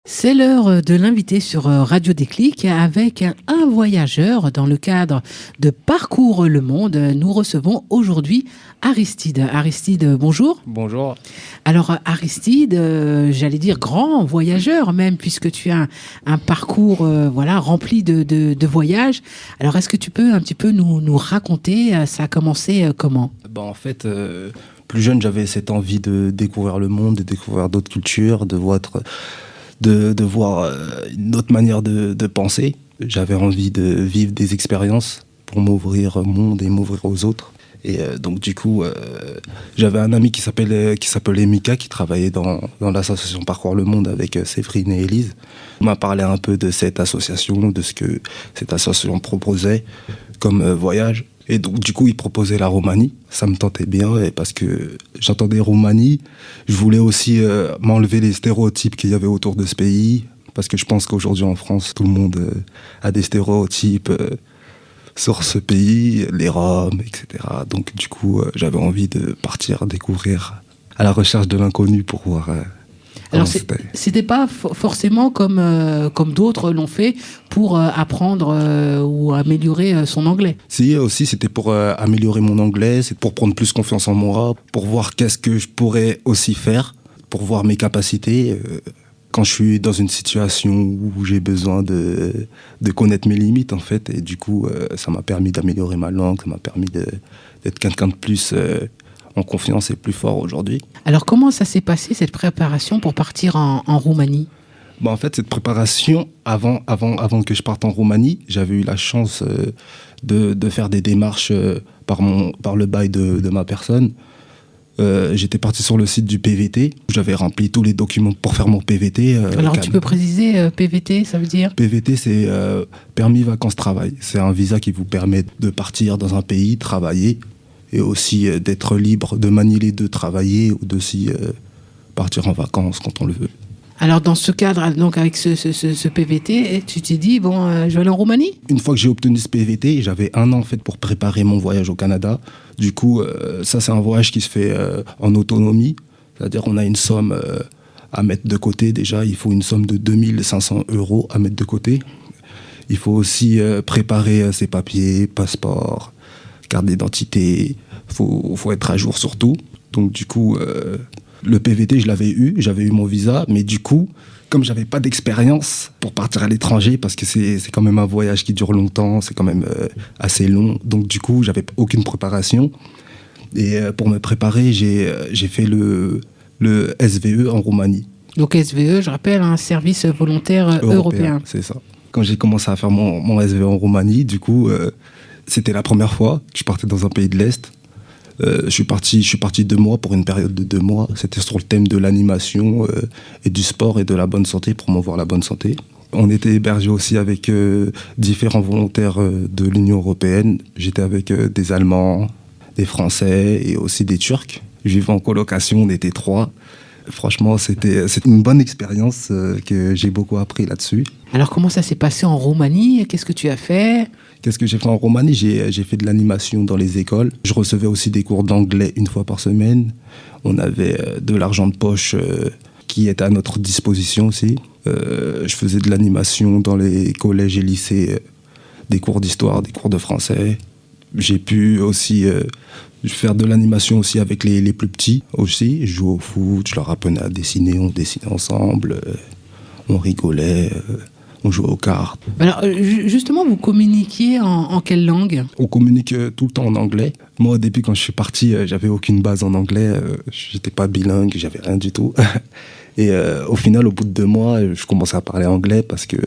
C'est l'heure de l'inviter sur Radio Déclic avec un voyageur dans le cadre de Parcours le Monde. Nous recevons aujourd'hui Aristide. Aristide, bonjour. Bonjour. Alors Aristide, j'allais dire grand voyageur même, puisque tu as un parcours rempli de voyages. Alors est-ce que tu peux un petit peu nous raconter, ça a commencé comment? En fait, plus jeune, j'avais cette envie de découvrir le monde, de découvrir d'autres cultures, de voir une autre manière de penser. J'avais envie de vivre des expériences pour m'ouvrir au monde et m'ouvrir aux autres. Et donc du coup, j'avais un ami qui s'appelait Mika, qui travaillait dans l'association Parcours le Monde avec Séverine et Élise. Il m'a parlé un peu de cette association, de ce que cette association proposait comme voyage. Et donc du coup, il proposait la Roumanie. Ça me tentait bien, et parce que j'entendais Roumanie, je voulais aussi m'enlever les stéréotypes qu'il y avait autour de ce pays, parce que je pense qu'aujourd'hui en France, tout le monde a des stéréotypes sur ce pays, les Roms, etc. Donc du coup, j'avais envie de partir découvrir à la recherche de l'inconnu pour voir Alors, comment c'était. c'était pas forcément comme d'autres l'ont fait pour apprendre ou améliorer son anglais. Si, aussi, c'était pour améliorer mon anglais, c'est pour prendre plus confiance en moi, pour voir qu'est-ce que je pourrais aussi faire, pour voir mes capacités. Quand je suis dans une situation où j'ai besoin de connaître mes limites, en fait, et du coup, ça m'a permis d'améliorer ma langue, ça m'a permis d'être quelqu'un de plus en confiance et plus fort aujourd'hui. Alors, comment ça s'est passé, cette préparation pour partir en Roumanie? En fait, cette préparation, avant que je parte en Roumanie, j'avais eu la chance de faire des démarches par le bail de ma personne. J'étais parti sur le site du PVT. J'avais rempli tous les documents pour faire mon PVT. Alors, tu peux préciser PVT, ça veut dire? PVT, c'est permis vacances-travail. C'est un visa qui vous permet de partir dans un pays, travailler, et aussi d'être libre de manier les deux, travailler ou d'aussi partir en vacances quand on le veut. Alors, dans ce cadre, donc avec ce PVT, tu t'es dit, je vais aller en Roumanie? Une fois que j'ai obtenu ce PVT, j'avais 1 an en fait pour préparer mon voyage au Canada. Du coup, ça c'est un voyage qui se fait en autonomie. C'est-à-dire on a une somme à mettre de côté déjà. Il faut une somme de 2500 € à mettre de côté. Il faut aussi préparer ses papiers, passeport, carte d'identité. Faut être à jour sur tout. Donc du coup... le PVT, j'avais eu mon visa, mais du coup, comme j'avais pas d'expérience pour partir à l'étranger, parce que c'est quand même un voyage qui dure longtemps, c'est quand même assez long, donc du coup, j'avais aucune préparation. Et pour me préparer, j'ai fait le SVE en Roumanie. Donc SVE, je rappelle, un service volontaire européen. C'est ça. Quand j'ai commencé à faire mon SVE en Roumanie, du coup, c'était la première fois que je partais dans un pays de l'Est. Je suis parti 2 mois pour une période de 2 mois. C'était sur le thème de l'animation et du sport et de la bonne santé, promouvoir la bonne santé. On était hébergés aussi avec différents volontaires de l'Union européenne. J'étais avec des Allemands, des Français et aussi des Turcs. Je vivais en colocation, on était 3. Franchement, c'était une bonne expérience que j'ai beaucoup appris là-dessus. Alors, comment ça s'est passé en Roumanie? Qu'est-ce que tu as fait? Qu'est-ce que j'ai fait en Roumanie? J'ai fait de l'animation dans les écoles. Je recevais aussi des cours d'anglais 1 fois par semaine. On avait de l'argent de poche qui était à notre disposition aussi. Je faisais de l'animation dans les collèges et lycées, des cours d'histoire, des cours de français. J'ai pu aussi faire de l'animation aussi avec les plus petits aussi. Je jouais au foot, je leur apprenais à dessiner, on dessinait ensemble, on rigolait. On jouait aux cartes. Alors, justement, vous communiquiez en quelle langue? On communique tout le temps en anglais. Moi, au début, quand je suis parti, j'avais aucune base en anglais. J'étais pas bilingue, j'avais rien du tout. Et au final, au bout de 2 mois, je commençais à parler anglais parce que,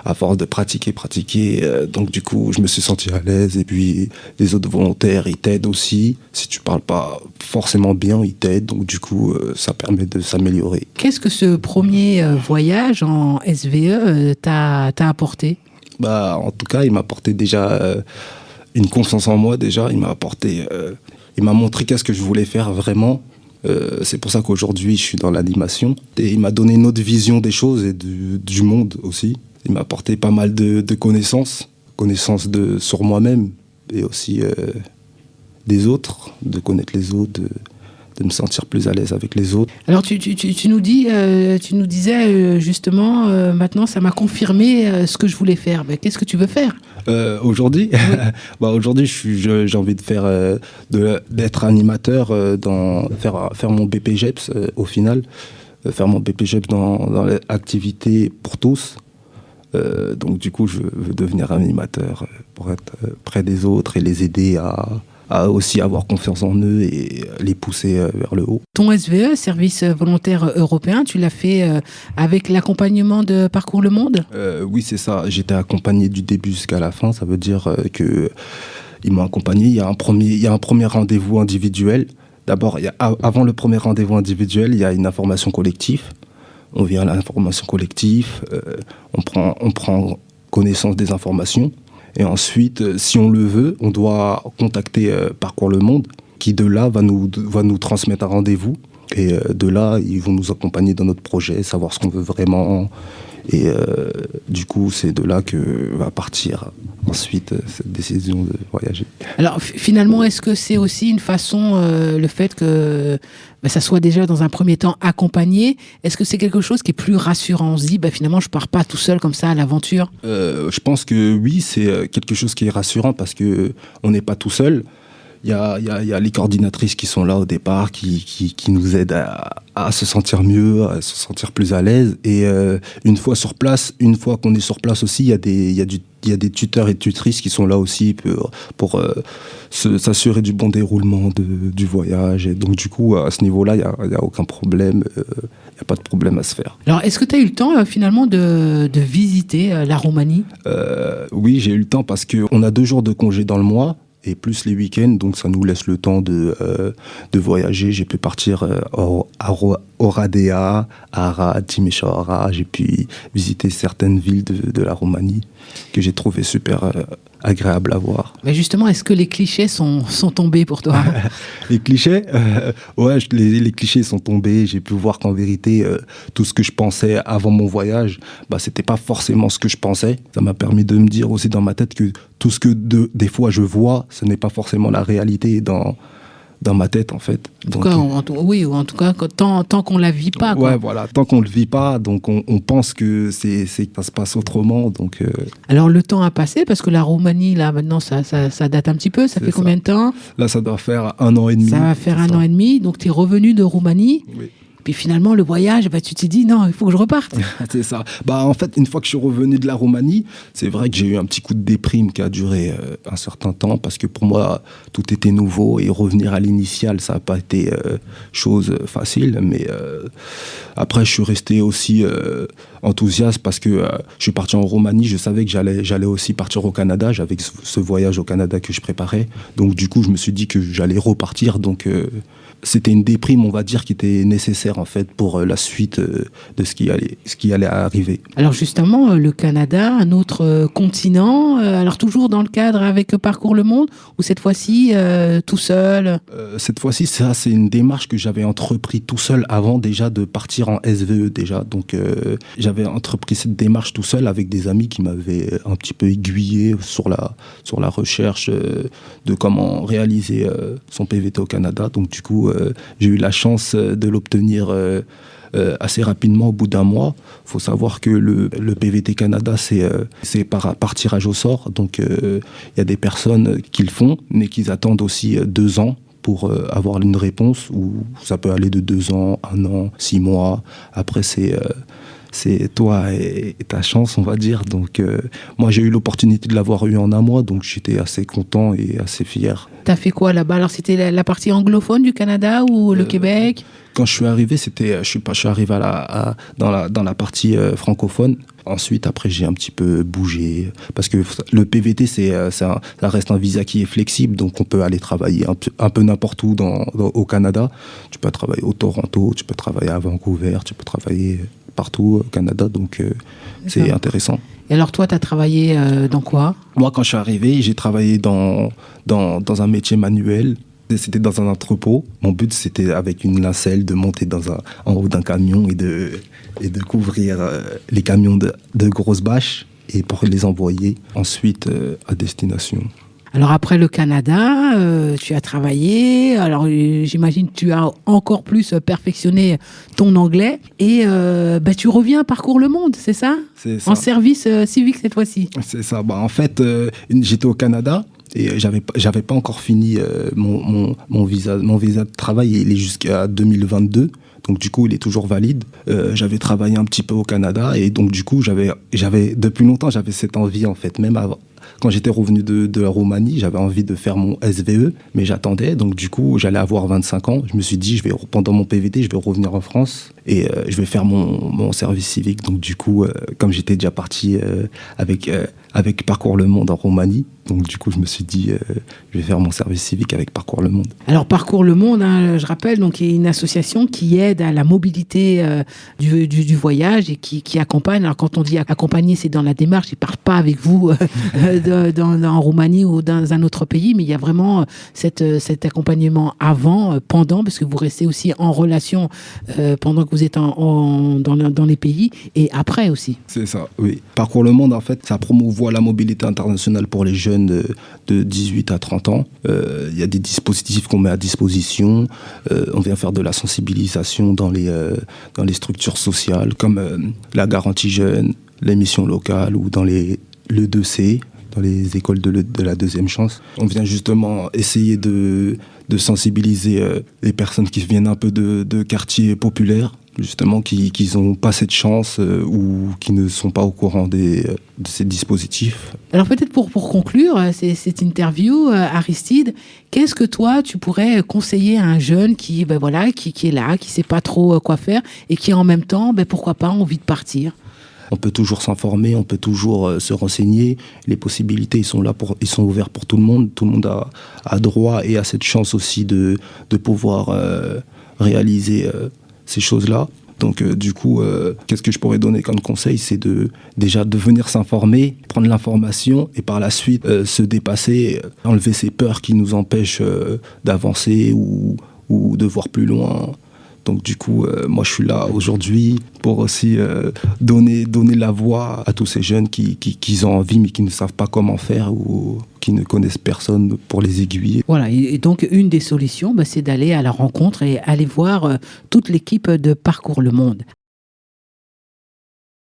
à force de pratiquer, donc du coup, je me suis senti à l'aise. Et puis, les autres volontaires, ils t'aident aussi. Si tu parles pas forcément bien, ils t'aident. Donc du coup, ça permet de s'améliorer. Qu'est-ce que ce premier voyage en SVE t'a apporté? En tout cas, il m'a apporté déjà une confiance en moi. Déjà, il m'a montré qu'est-ce que je voulais faire vraiment. C'est pour ça qu'aujourd'hui je suis dans l'animation, et il m'a donné une autre vision des choses et du monde aussi. Il m'a apporté pas mal de connaissances sur moi-même et aussi des autres, de connaître les autres, de de me sentir plus à l'aise avec les autres. Alors tu nous disais justement, maintenant ça m'a confirmé ce que je voulais faire. Ben, qu'est-ce que tu veux faire? Aujourd'hui, Oui. aujourd'hui j'ai envie de faire d'être animateur, faire mon BPGEPS au final, faire mon BPGEPS dans l'activité pour tous. Donc du coup, je veux devenir animateur pour être près des autres et les aider à aussi avoir confiance en eux et les pousser vers le haut. Ton SVE, Service volontaire européen, tu l'as fait avec l'accompagnement de Parcours Le Monde? Oui, c'est ça. J'étais accompagné du début jusqu'à la fin. Ça veut dire que ils m'ont accompagné. Il y a un premier rendez-vous individuel. D'abord, avant le premier rendez-vous individuel, il y a une information collective. On vient à l'information collective, on prend connaissance des informations. Et ensuite, si on le veut, on doit contacter Parcours Le Monde, qui de là va nous transmettre un rendez-vous. Et de là, ils vont nous accompagner dans notre projet, savoir ce qu'on veut vraiment. Et du coup, c'est de là que va partir ensuite cette décision de voyager. Alors finalement, est-ce que c'est aussi une façon, le fait que ça soit déjà dans un premier temps accompagné, est-ce que c'est quelque chose qui est plus rassurant? On se dit, finalement, je pars pas tout seul comme ça à l'aventure. Je pense que oui, c'est quelque chose qui est rassurant parce que on n'est pas tout seul. Il y a les coordinatrices qui sont là au départ, qui nous aident à se sentir mieux, à se sentir plus à l'aise. Et une fois qu'on est sur place aussi, il y a des tuteurs et tutrices qui sont là aussi pour s'assurer du bon déroulement du voyage. Et donc du coup, à ce niveau-là, il y a aucun problème. Il n'y a pas de problème à se faire. Alors, est-ce que tu as eu le temps finalement de visiter la Roumanie? Oui, j'ai eu le temps parce qu'on a 2 jours de congé dans le mois. Et plus les week-ends, donc ça nous laisse le temps de voyager. J'ai pu partir à Oradea, à Arad, Timișoara. J'ai pu visiter certaines villes de la Roumanie que j'ai trouvé super agréable à voir. Mais justement, est-ce que les clichés sont tombés pour toi? Les clichés, ouais, les clichés sont tombés. J'ai pu voir qu'en vérité, tout ce que je pensais avant mon voyage, c'était pas forcément ce que je pensais. Ça m'a permis de me dire aussi dans ma tête que tout ce que des fois je vois, ce n'est pas forcément la réalité dans ma tête, en fait. Donc, en tout cas, tant qu'on la vit pas. Quoi. Ouais, voilà, tant qu'on le vit pas, donc on pense que ça se passe autrement. Donc, Alors, le temps a passé, parce que la Roumanie, là, maintenant, ça date un petit peu. Ça fait combien de temps? Là, ça doit faire 1 an et demi. Ça va faire 1 an et demi. Donc, tu es revenu de Roumanie. Oui. Puis finalement, le voyage, tu t'es dit, non, il faut que je reparte. C'est ça. En fait, une fois que je suis revenu de la Roumanie, c'est vrai que j'ai eu un petit coup de déprime qui a duré un certain temps, parce que pour moi, tout était nouveau, et revenir à l'initial, ça n'a pas été chose facile. Mais après, je suis resté aussi enthousiaste, parce que je suis parti en Roumanie, je savais que j'allais aussi partir au Canada, j'avais ce voyage au Canada que je préparais. Donc du coup, je me suis dit que j'allais repartir, donc... c'était une déprime, on va dire, qui était nécessaire en fait pour la suite de ce qui allait arriver. Alors justement, le Canada, un autre continent, alors toujours dans le cadre avec Parcours Le Monde, ou cette fois-ci tout seul? Cette fois-ci, c'est une démarche que j'avais entrepris tout seul avant déjà de partir en SVE déjà. Donc j'avais entrepris cette démarche tout seul avec des amis qui m'avaient un petit peu aiguillé sur la recherche de comment réaliser son PVT au Canada. Donc du coup, j'ai eu la chance de l'obtenir assez rapidement au bout d'1 mois. Il faut savoir que le PVT Canada, c'est par tirage au sort. Donc il y a des personnes qui le font, mais qui attendent aussi 2 ans pour avoir une réponse, ou ça peut aller de 2 ans, 1 an, 6 mois. Après, c'est toi et ta chance, on va dire. Donc moi, j'ai eu l'opportunité de l'avoir eu en 1 mois, donc j'étais assez content et assez fier. T'as fait quoi là-bas? Alors c'était la partie anglophone du Canada ou le Québec? Quand je suis arrivé, je suis arrivé dans la partie francophone. Ensuite, après, j'ai un petit peu bougé, parce que le PVT, ça reste un visa qui est flexible, donc on peut aller travailler un peu n'importe où au Canada. Tu peux travailler au Toronto, tu peux travailler à Vancouver, tu peux travailler partout au Canada, donc c'est intéressant. Et alors toi, tu as travaillé dans quoi? Moi, quand je suis arrivé, j'ai travaillé dans un métier manuel. C'était dans un entrepôt. Mon but, c'était avec une nacelle de monter en haut d'un camion et de couvrir les camions de grosses bâches et pour les envoyer ensuite à destination. Alors après le Canada, tu as travaillé. Alors j'imagine que tu as encore plus perfectionné ton anglais et tu reviens à Parcours le Monde, c'est ça? C'est ça. En service civique cette fois-ci. C'est ça. Bah, en fait, j'étais au Canada et j'avais pas encore fini mon visa de travail. Il est jusqu'à 2022. Donc du coup, il est toujours valide. J'avais travaillé un petit peu au Canada et donc du coup, j'avais depuis longtemps, j'avais cette envie en fait, même avant. Quand j'étais revenu de la Roumanie, j'avais envie de faire mon SVE, mais j'attendais. Donc du coup, j'allais avoir 25 ans. Je me suis dit, pendant mon PVT, je vais revenir en France et je vais faire mon service civique. Donc du coup, comme j'étais déjà parti avec Parcours le Monde en Roumanie, donc du coup, je me suis dit, je vais faire mon service civique avec Parcours le Monde. Alors Parcours le Monde, hein, je rappelle, donc il y a une association qui aide à la mobilité du voyage et qui accompagne. Alors quand on dit accompagner, c'est dans la démarche. Ils ne partent pas avec vous en Roumanie ou dans un autre pays, mais il y a vraiment cet accompagnement avant, pendant, parce que vous restez aussi en relation pendant que vous êtes dans les pays et après aussi. C'est ça, oui. Parcours le Monde, en fait, ça promouvoit la mobilité internationale pour les jeunes de 18 à 30 ans. Il y a des dispositifs qu'on met à disposition. On vient faire de la sensibilisation dans les structures sociales, comme la garantie jeune, les missions locales ou dans le 2C, dans les écoles de la deuxième chance. On vient justement essayer de sensibiliser les personnes qui viennent un peu de quartiers populaires, justement, qui n'ont pas cette chance ou qui ne sont pas au courant de ces dispositifs. Alors peut-être pour conclure cette interview, Aristide, qu'est-ce que toi, tu pourrais conseiller à un jeune qui est là, qui ne sait pas trop quoi faire et qui en même temps, pourquoi pas, a envie de partir? On peut toujours s'informer, on peut toujours se renseigner. Les possibilités, ils sont ouverts pour tout le monde. Tout le monde a droit et a cette chance aussi de pouvoir réaliser ces choses-là. Donc du coup, qu'est-ce que je pourrais donner comme conseil? C'est déjà de venir s'informer, prendre l'information et par la suite se dépasser, enlever ces peurs qui nous empêchent d'avancer ou de voir plus loin. Donc du coup, moi je suis là aujourd'hui pour aussi donner la voix à tous ces jeunes qui ont envie mais qui ne savent pas comment faire ou qui ne connaissent personne pour les aiguiller. Voilà, et donc une des solutions, c'est d'aller à la rencontre et aller voir toute l'équipe de Parcours le Monde.